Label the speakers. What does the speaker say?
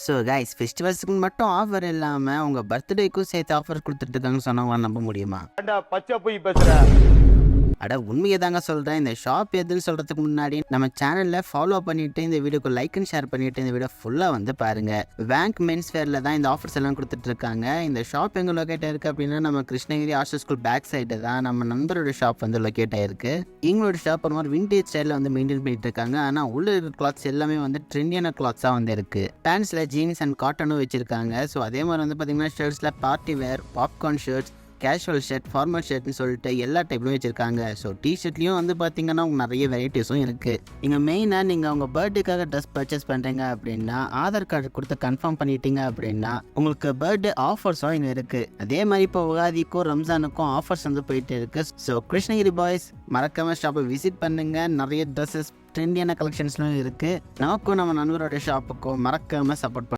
Speaker 1: So guys, ஃபெஸ்டிவல்ஸுக்கு மட்டும் offer இல்லாமல் உங்கள் பர்த்டேக்கும் சேர்த்து ஆஃபர் கொடுத்துட்ருக்காங்கன்னு சொன்னவங்க நம்ப முடியுமா?
Speaker 2: பச்சை போய் பேசுற.
Speaker 1: அட உண்மையை தாங்க சொல்கிறேன். இந்த ஷாப் எதுன்னு சொல்கிறதுக்கு முன்னாடி நம்ம சேனலில் ஃபாலோ பண்ணிவிட்டு இந்த வீடியோக்கு லைக் அண்ட் ஷேர் பண்ணிவிட்டு இந்த வீடியோ ஃபுல்லாக வந்து பாருங்கள். வேங்க் மென்ஸ் வேரில் தான் இந்த ஆஃபர்ஸ் எல்லாம் கொடுத்துட்ருக்காங்க. இந்த ஷாப் எங்கே லொக்கேட் ஆயிருக்கு அப்படின்னா நம்ம Krishnagiri arts school bag side தான் நம்ம நண்பரோட ஷாப் வந்து லொக்கேட் ஆயிருக்கு. எங்களோட ஷாப் ஒரு மாதிரி விண்டேஜ் ஸ்டைலில் வந்து மெயின்டைன் பண்ணிட்டு இருக்காங்க. ஆனால் உள்ள இருக்கிற கிளாத்ஸ் எல்லாமே வந்து ட்ரெண்டியான கிளாத்ஸாக வந்து இருக்குது. பேண்ட்ஸில் ஜீன்ஸ் அண்ட் காட்டனும் வச்சுருக்காங்க. ஸோ அதே மாதிரி வந்து பார்த்திங்கன்னா ஷர்ட்ஸில் party wear, popcorn shirts, casual shirt, formal ஷர்ட்னு சொல்லிட்டு எல்லா டைப்லையும் வச்சுருக்காங்க. ஸோ டிஷர்ட்லேயும் வந்து பார்த்தீங்கன்னா நிறைய வெரைட்டிஸும் இருக்குது. நீங்கள் மெயினாக நீங்கள் உங்கள் பர்த்டேக்காக ட்ரெஸ் பர்ச்சேஸ் பண்ணுறீங்க அப்படின்னா ஆதார் கார்டு கொடுத்து கன்ஃபார்ம் பண்ணிட்டீங்க அப்படின்னா உங்களுக்கு பர்த்டே ஆஃபர்ஸும் இங்கே இருக்குது. அதே மாதிரி இப்போ உகாதிக்கும் ரம்ஜானுக்கும் ஆஃபர்ஸ் வந்து போயிட்டு இருக்குது. ஸோ கிருஷ்ணகிரி பாய்ஸ் மறக்காமல் ஷாப்பை விசிட் பண்ணுங்கள். நிறைய ட்ரெஸ்ஸஸ் ட்ரெண்டியான கலெக்ஷன்ஸ்லாம் இருக்குது. நமக்கும் நம்ம நண்பரோட ஷாப்புக்கும் மறக்காமல் சப்போர்ட்